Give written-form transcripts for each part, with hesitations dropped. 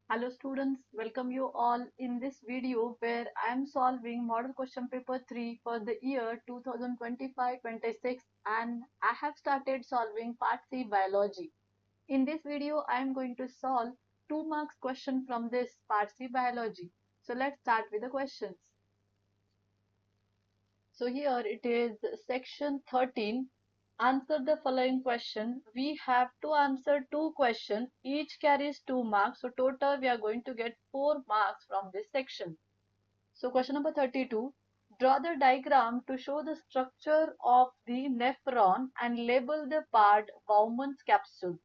Hello students, welcome you all in this video where I am solving model question paper 3 for the year 2025-26 and I have started solving part C biology. In this video I am going to solve 2 marks question from this part C biology. So let's start with the questions. So here it is section 13. Answer the following question. We have to answer 2 questions. Each carries 2 marks. So total we are going to get 4 marks from this section. So question number 32. Draw the diagram to show the structure of the nephron and label the part Bowman's capsule.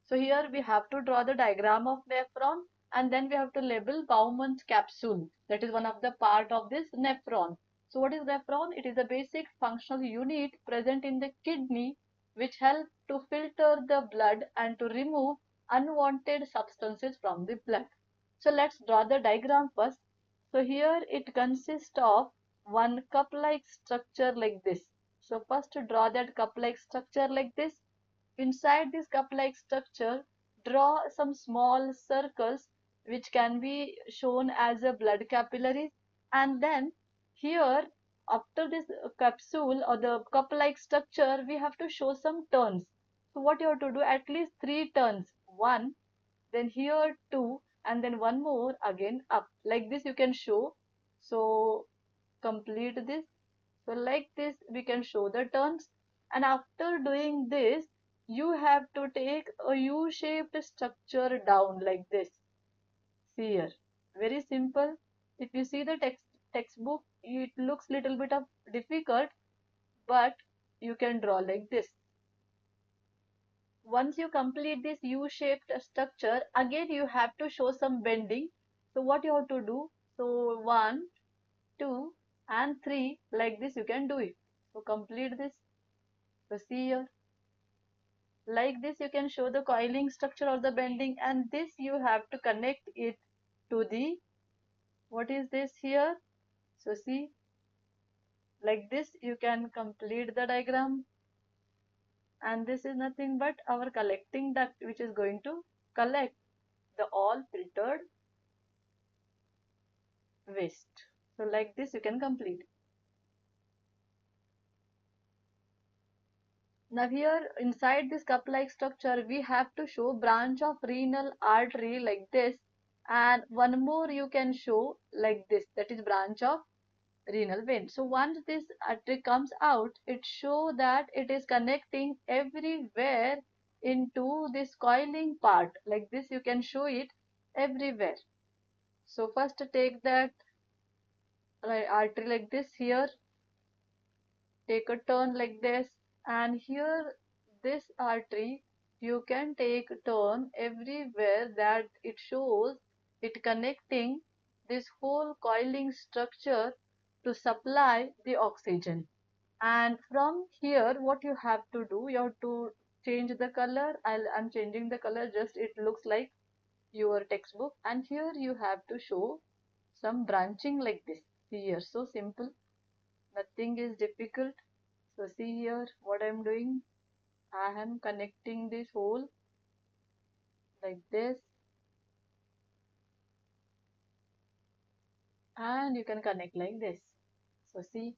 So here we have to draw the diagram of nephron and then we have to label Bowman's capsule. That is one of the part of this nephron. So what is nephron? It is a basic functional unit present in the kidney which help to filter the blood and to remove unwanted substances from the blood. So let's draw the diagram first. So here it consists of one cup-like structure like this. So first draw that cup-like structure like this. Inside this cup-like structure, draw some small circles which can be shown as a blood capillaries. And then here, after this capsule or the cup-like structure, we have to show some turns. So what you have to do, at least 3 turns. One, then here 2, and then one more again up. Like this you can show. So complete this. So like this we can show the turns, and after doing this you have to take a U-shaped structure down like this. See here, very simple. If you see the textbook, it looks little bit of difficult, but you can draw like this. Once you complete this U-shaped structure, again you have to show some bending. So what you have to do, so 1, 2 and 3, like this you can do it. So complete this. So see here, like this you can show the coiling structure or the bending, and this you have to connect it to the, what is this here? So see, like this you can complete the diagram, and this is nothing but our collecting duct which is going to collect the all filtered waste. So like this you can complete. Now here inside this cup-like structure we have to show branch of renal artery like this, and one more you can show like this, that is branch of renal vein. So once this artery comes out, it show that it is connecting everywhere into this coiling part. Like this you can show it everywhere. So first take that artery like this here, take a turn like this, and here this artery you can take turn everywhere that it shows it connecting this whole coiling structure to supply the oxygen. And from here what you have to do, you have to change the color. I'm changing the color, just it looks like your textbook. And here you have to show some branching like this. See here, so simple, nothing is difficult. So see here what I am doing. I am connecting this hole like this, and you can connect like this. So see,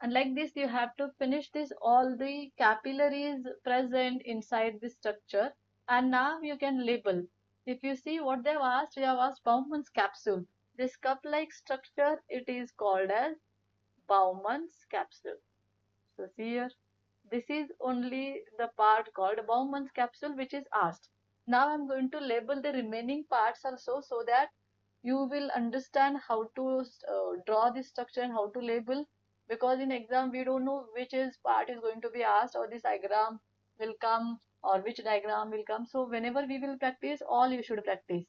and like this you have to finish this all the capillaries present inside this structure. And now you can label. If you see what they have asked, they have asked Bowman's capsule. This cup-like structure, it is called as Bowman's capsule. So see here, this is only the part called Bowman's capsule which is asked. Now I'm going to label the remaining parts also, so that you will understand how to draw this structure and how to label, because in exam we don't know which is part is going to be asked, or this diagram will come, or which diagram will come. So whenever we will practice, all you should practice.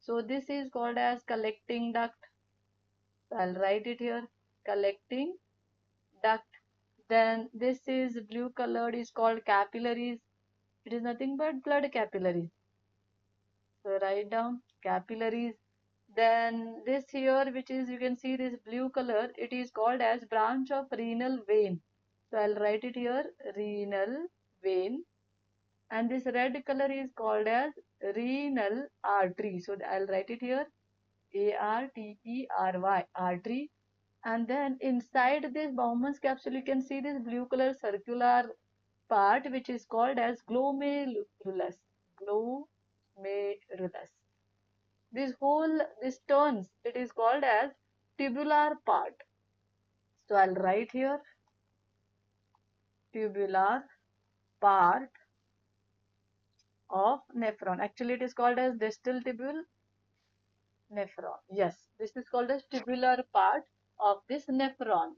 So this is called as collecting duct. I'll write it here, collecting duct. Then this is blue colored is called capillaries. It is nothing but blood capillaries. So write down capillaries. Then this here, which is, you can see this blue color, it is called as branch of renal vein. So I'll write it here, renal vein. And this red color is called as renal artery. So I'll write it here, artery, artery. And then inside this Bowman's capsule, you can see this blue color circular part which is called as glomerulus. Glomerulus. This turns, it is called as tubular part. So I'll write here tubular part of nephron. Actually, it is called as distal tubule nephron. Yes, this is called as tubular part of this nephron.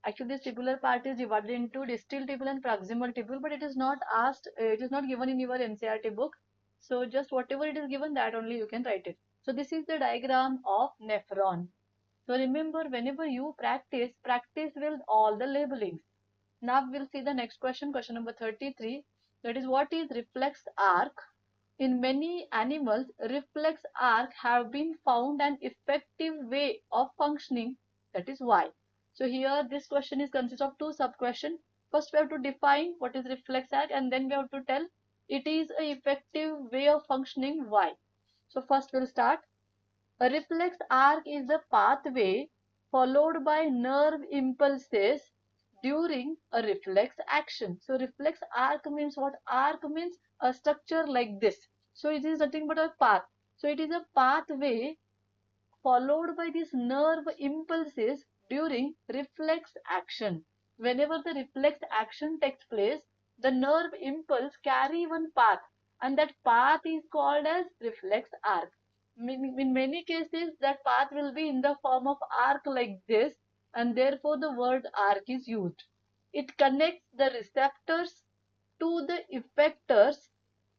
Actually, this tubular part is divided into distal tubule and proximal tubule, but it is not asked, it is not given in your NCERT book. So just whatever it is given, that only you can write it. So this is the diagram of nephron. So remember, whenever you practice, practice with all the labelings. Now we'll see the next question, question number 33. That is, what is reflex arc? In many animals, reflex arc have been found an effective way of functioning. That is why. So here this question is consists of two sub-questions. First we have to define what is reflex arc, and then we have to tell it is a effective way of functioning. Why? So first we'll start. A reflex arc is the pathway followed by nerve impulses during a reflex action. So reflex arc means what? Arc means a structure like this. So it is nothing but a path. So it is a pathway followed by these nerve impulses during reflex action. Whenever the reflex action takes place, the nerve impulse carry one path, and that path is called as reflex arc. In many cases, that path will be in the form of arc like this, and therefore the word arc is used. It connects the receptors to the effectors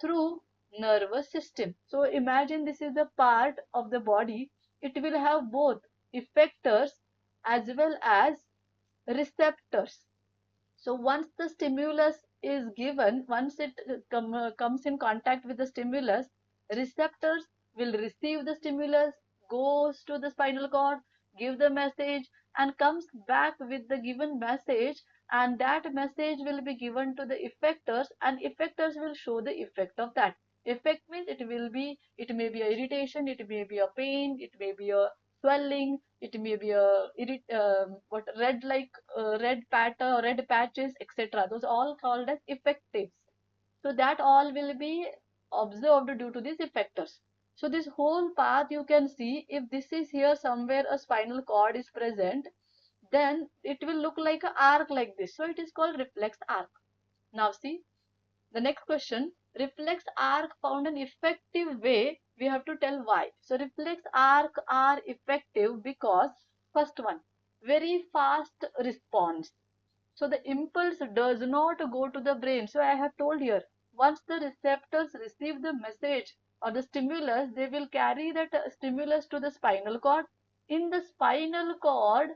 through nervous system. So imagine this is the part of the body. It will have both effectors as well as receptors. So once the stimulus is given, once it comes in contact with the stimulus, receptors will receive the stimulus, goes to the spinal cord, give the message, and comes back with the given message, and that message will be given to the effectors, and effectors will show the effect of that. Effect means it may be a irritation, it may be a pain, it may be a swelling, it may be a what red pattern, red patches, etc. Those all called as effectives. So that all will be observed due to these effectors. So this whole path you can see, if this is here somewhere a spinal cord is present, then it will look like an arc like this. So it is called reflex arc. Now see the next question. Reflex arc found an effective way. We have to tell why. So reflex arc are effective because first one, very fast response. So the impulse does not go to the brain. So I have told here, once the receptors receive the message or the stimulus, they will carry that stimulus to the spinal cord. In the spinal cord,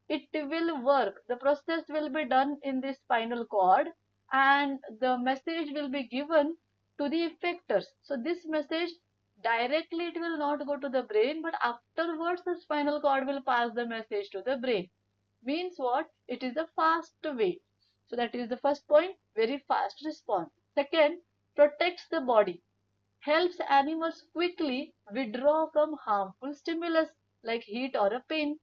it will work. The process will be done in the spinal cord, and the message will be given to the effectors. So this message directly it will not go to the brain, but afterwards the spinal cord will pass the message to the brain. Means what? It is a fast way. So that is the first point, very fast response. Second, protects the body, helps animals quickly withdraw from harmful stimulus like heat or a pain.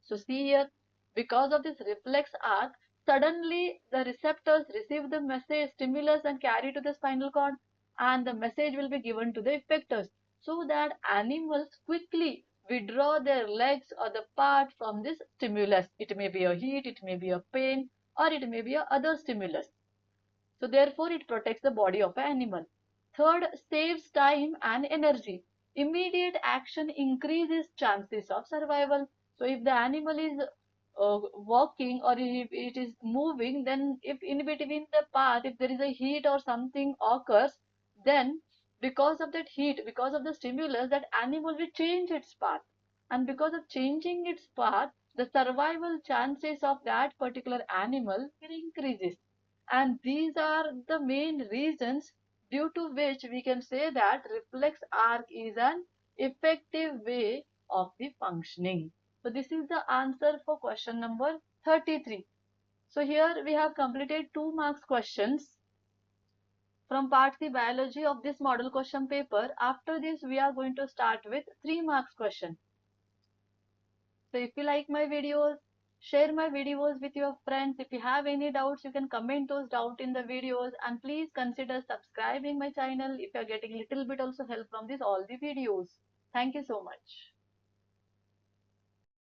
So see here, because of this reflex arc, suddenly the receptors receive the message stimulus and carry to the spinal cord, and the message will be given to the effectors, so that animals quickly withdraw their legs or the part from this stimulus. It may be a heat, it may be a pain, or it may be a other stimulus. So therefore it protects the body of an animal. Third, saves time and energy. Immediate action increases chances of survival. So if the animal is walking or if it is moving, then if in between the path, if there is a heat or something occurs, then because of that heat, because of the stimulus, that animal will change its path. And because of changing its path, the survival chances of that particular animal will increases. And these are the main reasons due to which we can say that reflex arc is an effective way of the functioning. So this is the answer for question number 33. So here we have completed 2 marks questions. from Part C Biology of this model question paper. After this, we are going to start with 3 marks question. So if you like my videos, share my videos with your friends. If you have any doubts, you can comment those doubts in the videos, and please consider subscribing my channel if you are getting little bit also help from this all the videos. Thank you so much.